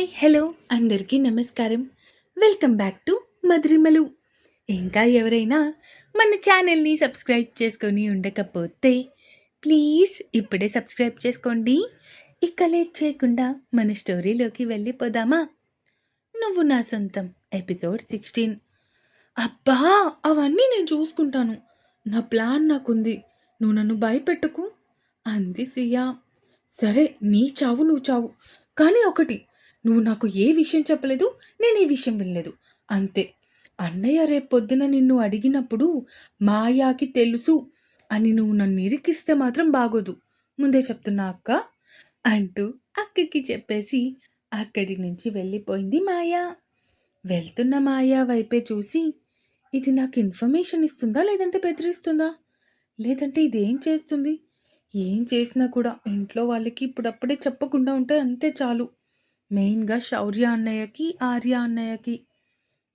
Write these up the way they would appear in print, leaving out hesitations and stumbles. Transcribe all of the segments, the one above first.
Hi hello అందరికీ నమస్కారం. Welcome back to Madhurimalu. ఇంకా ఎవరైనా మన ఛానల్ని సబ్స్క్రైబ్ చేసుకొని ఉండకపోతే ప్లీజ్ ఇప్పుడే సబ్స్క్రైబ్ చేసుకోండి. ఇక లేట్ చేయకుండా మన స్టోరీలోకి వెళ్ళిపోదామా? నువ్వు నా సొంతం ఎపిసోడ్ 16. అబ్బా, అవన్నీ నేను చూసుకుంటాను. నా ప్లాన్ నాకుంది. నువ్వు నన్ను భయపెట్టుకు అంది సియా. సరే, నీ చావు నువ్వు చావు. కానీ ఒకటి, నువ్వు నాకు ఏ విషయం చెప్పలేదు, నేను ఏ విషయం వినలేదు. అంతే. అన్నయ్య రేపొద్దున నిన్ను అడిగినప్పుడు మాయాకి తెలుసు అని నువ్వు నన్ను ఇరికిస్తే మాత్రం బాగోదు. ముందే చెప్తున్నా అక్క అంటూ అక్కకి చెప్పేసి అక్కడి నుంచి వెళ్ళిపోయింది మాయా. వెళ్తున్న మాయా వైపే చూసి, ఇది నాకు ఇన్ఫర్మేషన్ ఇస్తుందా లేదంటే బెదిరిస్తుందా, లేదంటే ఇదేం చేస్తుంది? ఏం చేసినా కూడా ఇంట్లో వాళ్ళకి ఇప్పుడప్పుడే చెప్పకుండా ఉంటే అంతే చాలు. మెయిన్గా శౌర్య అన్నయ్యకి, ఆర్య అన్నయ్యకి.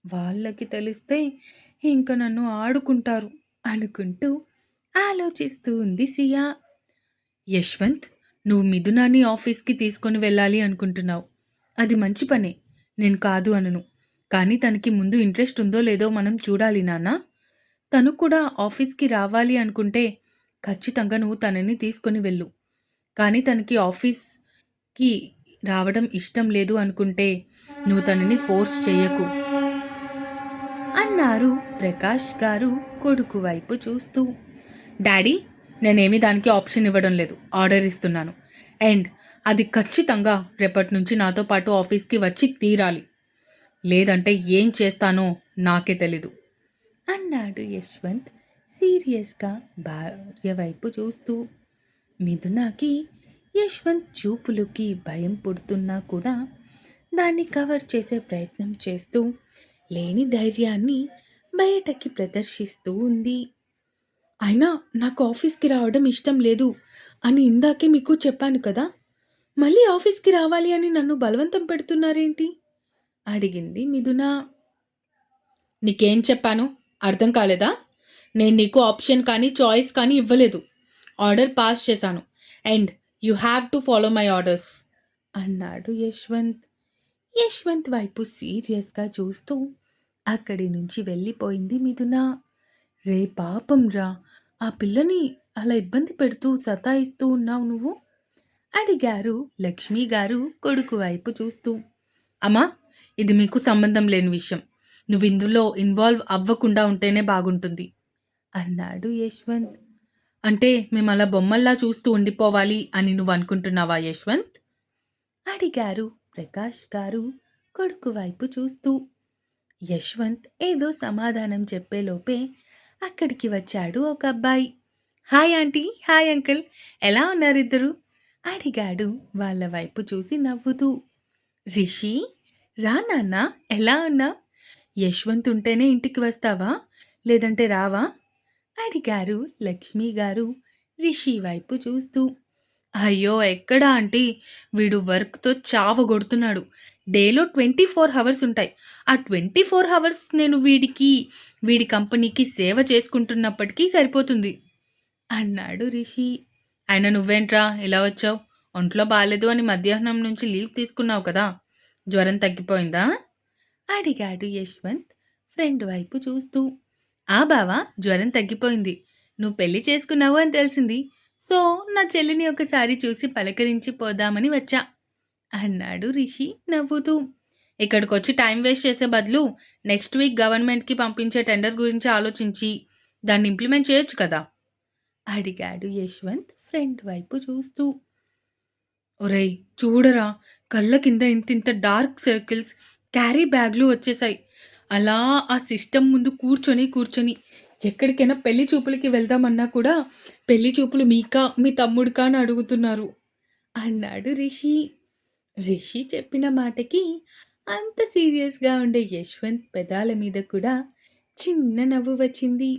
వాళ్ళకి తెలిస్తే ఇంక నన్ను ఆడుకుంటారు అనుకుంటూ ఆలోచిస్తూ ఉంది సియా. యశ్వంత్, నువ్వు మిథునాన్ని ఆఫీస్కి తీసుకొని వెళ్ళాలి అనుకుంటున్నావు. అది మంచి పనే, నేను కాదు అనను. కానీ తనకి ముందు ఇంట్రెస్ట్ ఉందో లేదో మనం చూడాలి నాన్న. తను కూడా ఆఫీస్కి రావాలి అనుకుంటే ఖచ్చితంగా నువ్వు తనని తీసుకొని వెళ్ళు. కానీ తనకి ఆఫీస్కి రావడం ఇష్టం లేదు అనుకుంటే నువ్వు తనని ఫోర్స్ చేయకు అన్నారు ప్రకాష్ గారు కొడుకు వైపు చూస్తూ. డాడీ, నేనేమి దానికి ఆప్షన్ ఇవ్వడం లేదు, ఆర్డర్ ఇస్తున్నాను. అండ్ అది ఖచ్చితంగా రేపటి నుంచి నాతో పాటు ఆఫీస్కి వచ్చి తీరాలి. లేదంటే ఏం చేస్తానో నాకే తెలీదు అన్నాడు యశ్వంత్ సీరియస్గా భార్య వైపు చూస్తూ. మిథునాకి యశ్వంత్ చూపులకి భయం పుడుతున్నా కూడా దాన్ని కవర్ చేసే ప్రయత్నం చేస్తూ లేని ధైర్యాన్ని బయటకి ప్రదర్శిస్తూ ఉంది. అయినా నాకు ఆఫీస్కి రావడం ఇష్టం లేదు అని ఇందాకే మీకు చెప్పాను కదా, మళ్ళీ ఆఫీస్కి రావాలి అని నన్ను బలవంతం పెడుతున్నారేంటి అడిగింది మిథున. నీకేం చెప్పాను, అర్థం కాలేదా? నేను నీకు ఆప్షన్ కానీ చాయిస్ కానీ ఇవ్వలేదు. ఆర్డర్ పాస్ చేశాను and you have to follow my orders అన్నాడు యశ్వంత్. యశ్వంత్ వైపు సీరియస్గా చూస్తూ అక్కడి నుంచి వెళ్ళిపోయింది మిథున. రే పాపం రా, ఆ పిల్లని అలా ఇబ్బంది పెడుతూ సతాయిస్తూ ఉన్నావు నువ్వు అడిగారు లక్ష్మి గారు కొడుకు వైపు చూస్తూ. అమ్మా, ఇది మీకు సంబంధం లేని విషయం. నువ్వు ఇందులో ఇన్వాల్వ్ అవ్వకుండా ఉంటేనే బాగుంటుంది అన్నాడు యశ్వంత్. అంటే మేము అలా బొమ్మల్లా చూస్తూ ఉండిపోవాలి అని నువ్వు అనుకుంటున్నావా యశ్వంత్ అడిగారు ప్రకాష్ గారు కొడుకు వైపు చూస్తూ. యశ్వంత్ ఏదో సమాధానం చెప్పేలోపే అక్కడికి వచ్చాడు ఒక అబ్బాయి. హాయ్ ఆంటీ, హాయ్ అంకుల్, ఎలా ఉన్నారు ఇద్దరు అడిగాడు వాళ్ళ వైపు చూసి నవ్వుతూ. రిషి, రా నాన్న, ఎలా ఉన్నా? యశ్వంత్ ఉంటేనే ఇంటికి వస్తావా లేదంటే రావా అడిగారు లక్ష్మి గారు రిషి వైపు చూస్తూ. అయ్యో ఎక్కడా ఆంటీ, వీడు వర్క్తో చావగొడుతున్నాడు. డేలో 24 అవర్స్ ఉంటాయి. ఆ 24 అవర్స్ నేను వీడి కంపెనీకి సేవ చేసుకుంటున్నప్పటికీ సరిపోతుంది అన్నాడు రిషి. అయినా నువ్వేంట్రా ఇలా వచ్చావు? ఒంట్లో బాగాలేదు అని మధ్యాహ్నం నుంచి లీవ్ తీసుకున్నావు కదా, జ్వరం తగ్గిపోయిందా అడిగాడు యశ్వంత్ ఫ్రెండ్ వైపు చూస్తూ. ఆ బావా, జ్వరం తగ్గిపోయింది. నువ్వు పెళ్లి చేసుకున్నావు అని తెలిసింది. సో నా చెల్లిని ఒకసారి చూసి పలకరించి పోదామని వచ్చా అన్నాడు రిషి నవ్వుతూ. ఇక్కడికి వచ్చి టైం వేస్ట్ చేసే బదులు నెక్స్ట్ వీక్ గవర్నమెంట్కి పంపించే టెండర్ గురించి ఆలోచించి దాన్ని ఇంప్లిమెంట్ చేయొచ్చు కదా అడిగాడు యశ్వంత్ ఫ్రెండ్ వైపు చూస్తూ. ఒరేయ్ చూడరా, కళ్ళ కింద ఇంత డార్క్ సర్కిల్స్, క్యారీ బ్యాగ్లు వచ్చేసాయి. అలా ఆ సిస్టమ్ ముందు కూర్చొని ఎక్కడికైనా పెళ్లి చూపులకి వెళ్దామన్నా కూడా పెళ్లి చూపులు మీకా మీ తమ్ముడికా అని అడుగుతున్నారు అన్నాడు రిషి. రిషి చెప్పిన మాటకి అంత సీరియస్గా ఉండే యశ్వంత్ పెదాల మీద కూడా చిన్న నవ్వు వచ్చింది.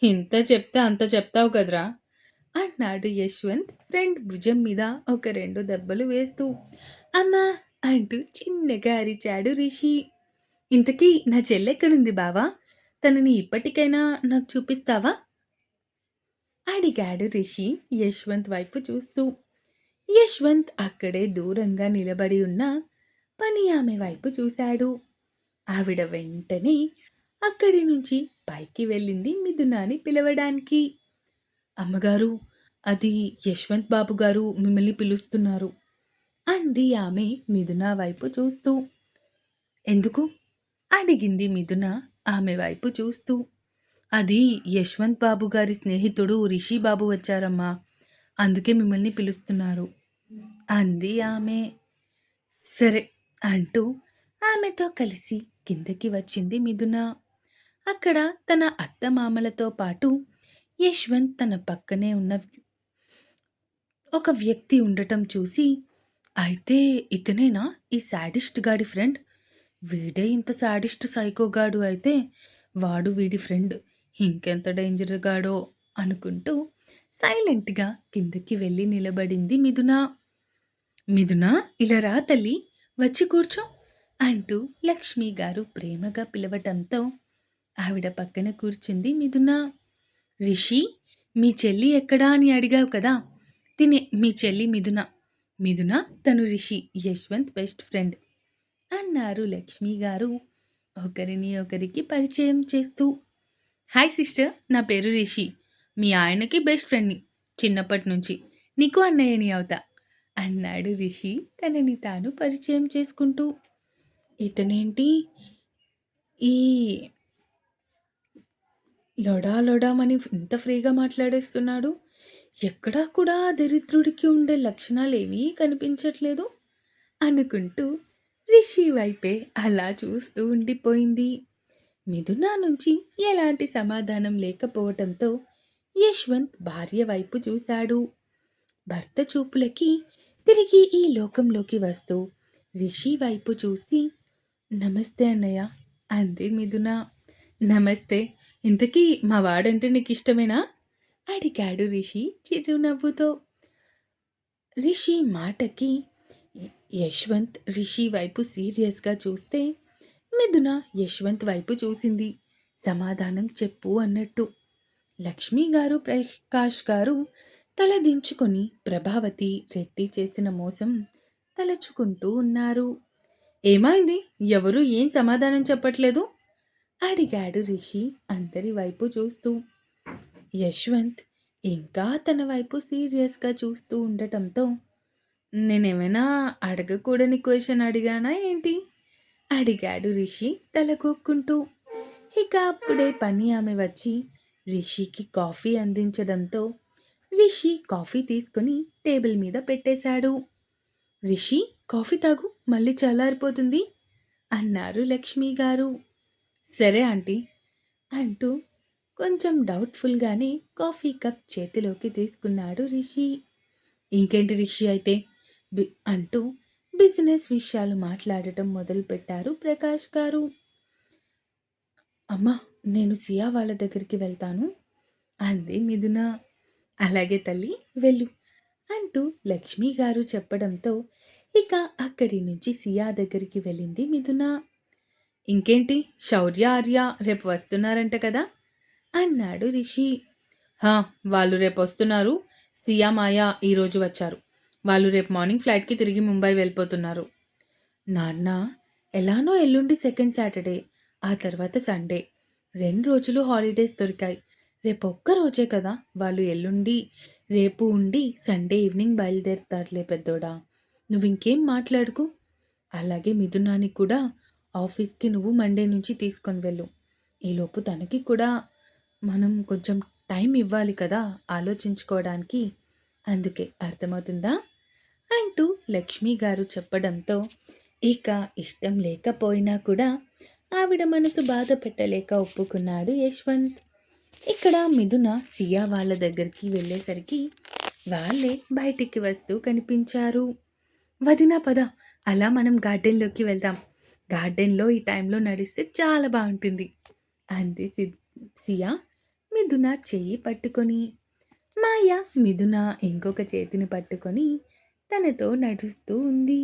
ఇంత చెప్తే అంత చెప్తావు కదరా అన్నాడు యశ్వంత్ ఫ్రెండ్ భుజం మీద ఒక 2 దెబ్బలు వేస్తూ. అమ్మా అంటూ చిన్నగా అరిచాడు రిషి. ఇంతకీ నా చెల్లెక్కడుంది బావా, తనని ఇప్పటికైనా నాకు చూపిస్తావా అడిగాడు రిషి యశ్వంత్ వైపు చూస్తూ. యశ్వంత్ అక్కడే దూరంగా నిలబడి ఉన్న పని ఆమె వైపు చూశాడు. ఆవిడ వెంటనే అక్కడి నుంచి పైకి వెళ్ళింది మిథునాని పిలవడానికి. అమ్మగారు, అది యశ్వంత్ బాబు గారు మిమ్మల్ని పిలుస్తున్నారు అంది ఆమె మిథున వైపు చూస్తూ. ఎందుకు అడిగింది మిథున ఆమె వైపు చూస్తూ. అది యశ్వంత్ బాబు గారి స్నేహితుడు రిషి బాబు వచ్చారమ్మా, అందుకే మిమ్మల్ని పిలుస్తున్నారు అంది ఆమె. సరే అంటూ ఆమెతో కలిసి కిందకి వచ్చింది మిథున. అక్కడ తన అత్తమామలతో పాటు యశ్వంత్ తన పక్కనే ఉన్న ఒక వ్యక్తి ఉండటం చూసి, అయితే ఇతనేనా ఈ శాడిస్ట్ గాడి ఫ్రెండ్? వీడే ఇంత శాడిస్ట్ సైకోగాడు అయితే వాడు వీడి ఫ్రెండ్ ఇంకెంత డేంజర్ గాడో అనుకుంటూ సైలెంట్గా కిందకి వెళ్ళి నిలబడింది మిథున. మిథున, ఇలా రా తల్లి, వచ్చి కూర్చో అంటూ లక్ష్మి గారు ప్రేమగా పిలవటంతో ఆవిడ పక్కన కూర్చుంది మిథున. రిషి, మీ చెల్లి ఎక్కడా అని అడిగావు కదా, తినే మీ చెల్లి మిథున. మిథున తను రిషి, యశ్వంత్ బెస్ట్ ఫ్రెండ్ అన్నారు లక్ష్మి గారు ఒకరిని ఒకరికి పరిచయం చేస్తూ. హాయ్ సిస్టర్, నా పేరు రిషి, మీ ఆయనకి బెస్ట్ ఫ్రెండ్ని చిన్నప్పటి నుంచి, నీకు అన్నయ్యని అవుతా అన్నాడు రిషి తనని తాను పరిచయం చేసుకుంటూ. ఇతనేంటి ఈ లొడామని ఇంత ఫ్రీగా మాట్లాడేస్తున్నాడు? ఎక్కడా కూడా దరిద్రుడికి ఉండే లక్షణాలు ఏమీ కనిపించట్లేదు అనుకుంటూ రిషి వైపే అలా చూస్తూ ఉండిపోయింది. మిథున నుంచి ఎలాంటి సమాధానం లేకపోవటంతో యశ్వంత్ భార్య వైపు చూశాడు. భర్త చూపులకి తిరిగి ఈ లోకంలోకి వస్తూ రిషి వైపు చూసి, నమస్తే అన్నయ్య అంది మిథున. నమస్తే, ఇంతకీ మా వాడంటే నీకు ఇష్టమేనా అడిగాడు రిషి చిరునవ్వుతో. రిషి మాటకి యశ్వంత్ రిషి వైపు సీరియస్గా చూస్తే మిథున యశ్వంత్ వైపు చూసింది. సమాధానం చెప్పు అన్నట్టు. లక్ష్మి గారు ప్రకాష్ గారు తల దించుకొని ప్రభావతి రెడ్డి చేసిన మోసం తలచుకుంటూ ఉన్నారు. ఏమైంది, ఎవరు ఏం సమాధానం చెప్పట్లేదు అడిగాడు రిషి అందరి వైపు చూస్తూ. యశ్వంత్ ఇంకా తన వైపు సీరియస్గా చూస్తూ ఉండటంతో, నేనేమైనా అడగకూడని క్వశ్చన్ అడిగానా ఏంటి అడిగాడు రిషి తలకొక్కుంటూ. ఇక అప్పుడే పని ఆమె వచ్చి రిషికి కాఫీ అందించడంతో రిషి కాఫీ తీసుకుని టేబుల్ మీద పెట్టేశాడు. రిషి, కాఫీ తాగు, మళ్ళీ చల్లారిపోతుంది అన్నారు లక్ష్మి గారు. సరే ఆంటీ అంటూ కొంచెం డౌట్ఫుల్గానే కాఫీ కప్ చేతిలోకి తీసుకున్నాడు రిషి. ఇంకేంటి రిషి అయితే అంటూ బిజినెస్ విషయాలు మాట్లాడటం మొదలుపెట్టారు ప్రకాష్ గారు. అమ్మా, నేను సియా వాళ్ళ దగ్గరికి వెళ్తాను అంది మిథున. అలాగే తల్లి, వెళ్ళు అంటూ లక్ష్మి గారు చెప్పడంతో ఇక అక్కడి నుంచి సియా దగ్గరికి వెళ్ళింది మిథున. ఇంకేంటి, శౌర్య ఆర్య రేపు వస్తున్నారంట కదా అన్నాడు రిషి. వాళ్ళు రేపు వస్తున్నారు. సియా మాయా ఈరోజు వచ్చారు. వాళ్ళు రేపు మార్నింగ్ ఫ్లైట్కి తిరిగి ముంబై వెళ్ళిపోతున్నారు. నాన్న, ఎలానో ఎల్లుండి సెకండ్ సాటర్డే, ఆ తర్వాత సండే, 2 రోజులు హాలిడేస్ దొరికాయి. రేపు ఒక్క రోజే కదా, వాళ్ళు ఎల్లుండి రేపు ఉండి సండే ఈవినింగ్ బయలుదేరుతారులే పెద్దోడా, నువ్వు ఇంకేం మాట్లాడుకు. అలాగే మిథునాని కూడా ఆఫీస్కి నువ్వు మండే నుంచి తీసుకొని వెళ్ళు. ఈలోపు తనకి కూడా మనం కొంచెం టైం ఇవ్వాలి కదా ఆలోచించుకోవడానికి, అందుకే, అర్థమవుతుందా అంటూ లక్ష్మి గారు చెప్పడంతో ఇక ఇష్టం లేకపోయినా కూడా ఆవిడ మనసు బాధ పెట్టలేక ఒప్పుకున్నాడు యశ్వంత్. ఇక్కడ మిథున సియా వాళ్ళ దగ్గరికి వెళ్ళేసరికి వాళ్ళే బయటికి వస్తూ కనిపించారు. వదినా పద, అలా మనం గార్డెన్లోకి వెళ్దాం, గార్డెన్లో ఈ టైంలో నడిస్తే చాలా బాగుంటుంది అంది సియా మిథున చెయ్యి పట్టుకొని. మాయ మిథున ఇంకొక చేతిని పట్టుకొని తనతో నడుస్తూ ఉంది.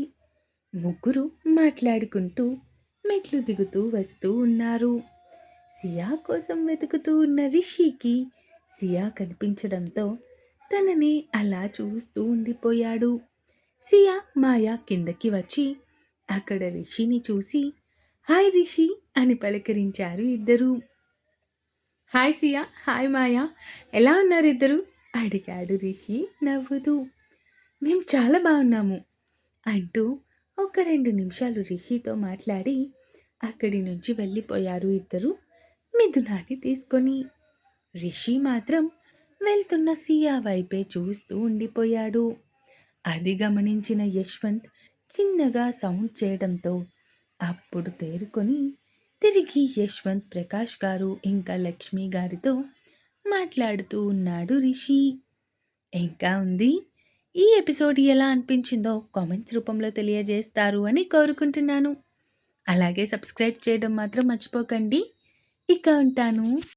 ముగ్గురు మాట్లాడుకుంటూ మెట్లు దిగుతూ వస్తూ ఉన్నారు. సియా కోసం వెతుకుతూ ఉన్న రిషికి సియా కనిపించడంతో తనని అలా చూస్తూ ఉండిపోయాడు. సియా మాయ కిందకి వచ్చి అక్కడ రిషిని చూసి హాయ్ రిషి అని పలకరించారు ఇద్దరు. హాయ్ సియా, హాయ్ మాయా, ఎలా ఉన్నారు ఇద్దరు అడిగాడు రిషి నవ్వుతూ. మేము చాలా బాగున్నాము అంటూ ఒక 2 నిమిషాలు రిషితో మాట్లాడి అక్కడి నుంచి వెళ్ళిపోయారు ఇద్దరు మిథునాన్ని తీసుకొని. రిషి మాత్రం వెళ్తున్న సియా వైపే చూస్తూ ఉండిపోయాడు. అది గమనించిన యశ్వంత్ చిన్నగా సౌండ్ చేయడంతో అప్పుడు తేరుకొని తిరిగి యశ్వంత్, ప్రకాష్ గారు ఇంకా లక్ష్మి గారితో మాట్లాడుతూ ఉన్నాడు రిషి. ఇంకా ఉంది. ఈ ఎపిసోడ్ ఎలా అనిపించిందో కామెంట్స్ రూపంలో తెలియజేస్తారు అని కోరుకుంటున్నాను. అలాగే సబ్స్క్రైబ్ చేయడం మాత్రం మర్చిపోకండి. ఇక ఉంటాను.